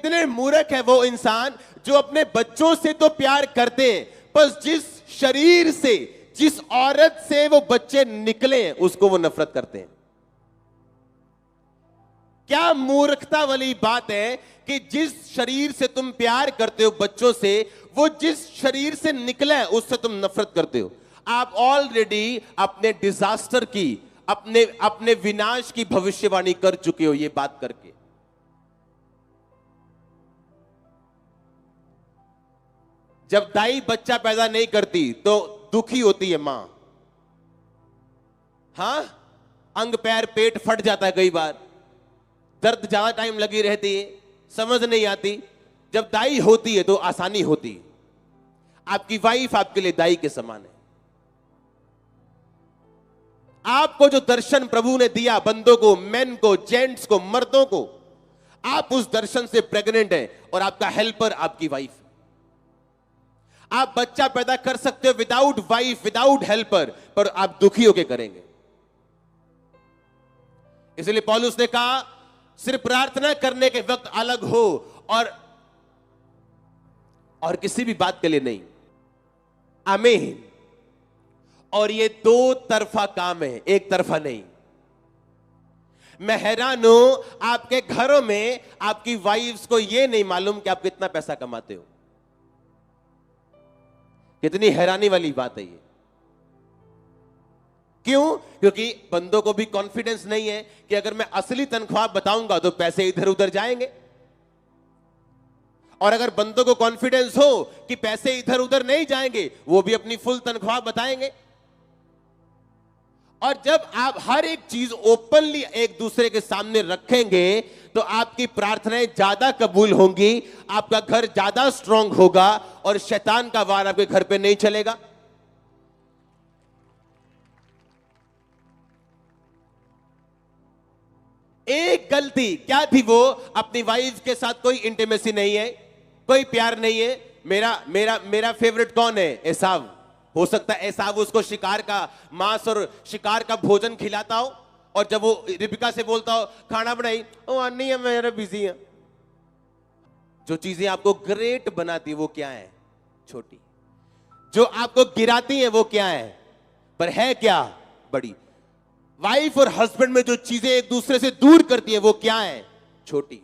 कितने मूर्ख है वो इंसान जो अपने बच्चों से तो प्यार करते हैं, पर जिस शरीर से, जिस औरत से वो बच्चे निकले हैं उसको वो नफरत करते हैं। क्या मूर्खता वाली बात है कि जिस शरीर से तुम प्यार करते हो बच्चों से, वो जिस शरीर से निकला है उससे तुम नफरत करते हो। आप ऑलरेडी अपने डिजास्टर की, अपने विनाश की भविष्यवाणी कर चुके हो ये बात करके। जब दाई बच्चा पैदा नहीं करती तो दुखी होती है मां। हां, अंग पैर पेट फट जाता है, कई बार दर्द ज्यादा टाइम लगी रहती है, समझ नहीं आती। जब दाई होती है तो आसानी होती है। आपकी वाइफ आपके लिए दाई के समान है। आपको जो दर्शन प्रभु ने दिया, बंदों को, मेन को, जेंट्स को, मर्दों को, आप उस दर्शन से प्रेग्नेंट हैं और आपका हेल्पर आपकी वाइफ। आप बच्चा पैदा कर सकते हो विदाउट वाइफ, विदाउट हेल्पर, पर आप दुखी होकर करेंगे। इसलिए पौलुस ने कहा सिर्फ प्रार्थना करने के वक्त अलग हो और किसी भी बात के लिए नहीं। आमीन। और ये दो तरफा काम है, एक तरफा नहीं। मैं हैरान हूं, आपके घरों में आपकी वाइफ्स को यह नहीं मालूम कि आप कितना पैसा कमाते हो। कितनी हैरानी वाली बात है ये। क्यों? क्योंकि बंदों को भी कॉन्फिडेंस नहीं है कि अगर मैं असली तनख्वाह बताऊंगा तो पैसे इधर उधर जाएंगे। और अगर बंदों को कॉन्फिडेंस हो कि पैसे इधर उधर नहीं जाएंगे, वो भी अपनी फुल तनख्वाह बताएंगे। और जब आप हर एक चीज ओपनली एक दूसरे के सामने रखेंगे तो आपकी प्रार्थनाएं ज्यादा कबूल होंगी, आपका घर ज्यादा स्ट्रांग होगा और शैतान का वार आपके घर पे नहीं चलेगा। एक गलती क्या थी वो? अपनी वाइफ के साथ कोई इंटीमेसी नहीं है, कोई प्यार नहीं है। मेरा मेरा मेरा फेवरेट कौन है? एसाव। हो सकता है एसाव उसको शिकार का मांस और शिकार का भोजन खिलाता हो, और जब वो रिबिका से बोलता हो खाना बनाई, ओ नहीं है मेरा बिजी है। जो चीजें आपको ग्रेट बनाती है वो क्या है? छोटी। जो आपको गिराती है वो क्या है? पर है क्या? बड़ी। वाइफ और हस्बैंड में जो चीजें एक दूसरे से दूर करती है वो क्या है? छोटी।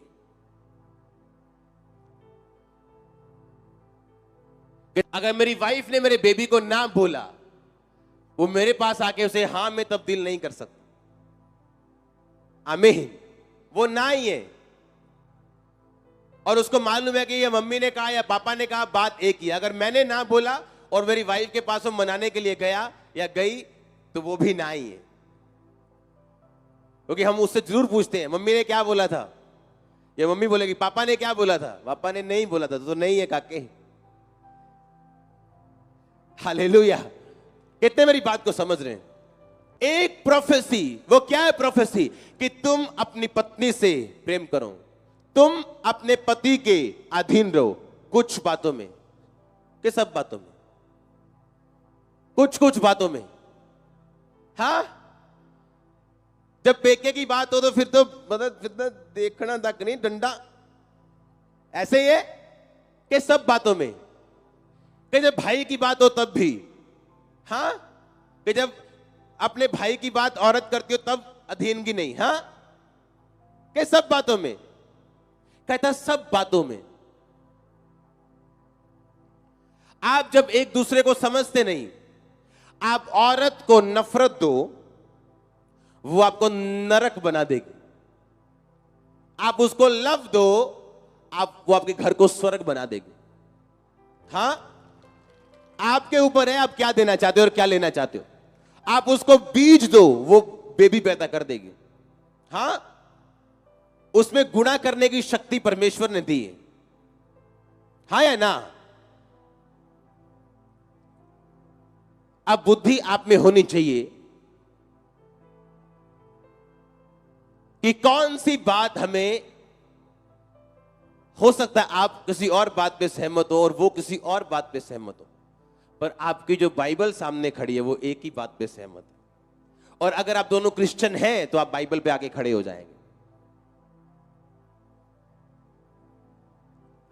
अगर मेरी वाइफ ने मेरे बेबी को ना बोला, वो मेरे पास आके उसे हां में तब्दील नहीं कर सकता। आमीन। वो ना ही है, और उसको मालूम है कि ये मम्मी ने कहा या पापा ने कहा, बात एक ही है। अगर मैंने ना बोला और मेरी वाइफ के पास वो मनाने के लिए गया या गई तो वो भी ना ही है। क्योंकि हम उससे जरूर पूछते हैं मम्मी ने क्या बोला था, या मम्मी बोलेगी पापा ने क्या बोला था। पापा ने नहीं बोला था तो नहीं है काके। हालेलुया। कितने मेरी बात को समझ रहे हैं? एक प्रोफेसी, वो क्या है प्रोफेसी? कि तुम अपनी पत्नी से प्रेम करो, तुम अपने पति के अधीन रहो, कुछ बातों में, कि सब बातों में, कुछ कुछ बातों में। हाँ, जब पेके की बात हो तो फिर तो मतलब फिर देखना तक नहीं, डंडा ऐसे ही है। कि सब बातों में, कि जब भाई की बात हो तब भी। हाँ, कि जब अपने भाई की बात औरत करती हो तब अधीनगी नहीं। हाँ, कि सब बातों में। कहता सब बातों में। आप जब एक दूसरे को समझते नहीं, आप औरत को नफरत दो, वो आपको नरक बना देगी। आप उसको लव दो, वो आपके घर को स्वर्ग बना देगी। हाँ, आपके ऊपर है आप क्या देना चाहते हो और क्या लेना चाहते हो। आप उसको बीज दो, वो बेबी पैदा कर देगी। हाँ, उसमें गुणा करने की शक्ति परमेश्वर ने दी है। हाँ या ना? अब बुद्धि आप में होनी चाहिए कि कौन सी बात हमें, हो सकता है आप किसी और बात पे सहमत हो और वो किसी और बात पे सहमत हो, पर आपकी जो बाइबल सामने खड़ी है वो एक ही बात पे सहमत है। और अगर आप दोनों क्रिश्चियन हैं तो आप बाइबल पे आके खड़े हो जाएंगे।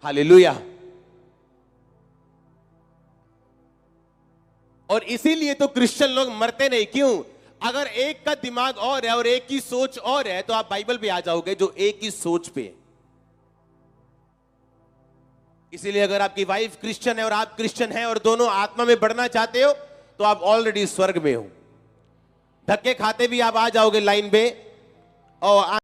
हालेलुया। और इसीलिए तो क्रिश्चियन लोग मरते नहीं। क्यों? अगर एक का दिमाग और है और एक की सोच और है तो आप बाइबल पे आ जाओगे जो एक ही सोच पे है। इसीलिए अगर आपकी वाइफ क्रिश्चियन है और आप क्रिश्चियन हैं और दोनों आत्मा में बढ़ना चाहते हो तो आप ऑलरेडी स्वर्ग में हो। धक्के खाते भी आप आ जाओगे लाइन पे और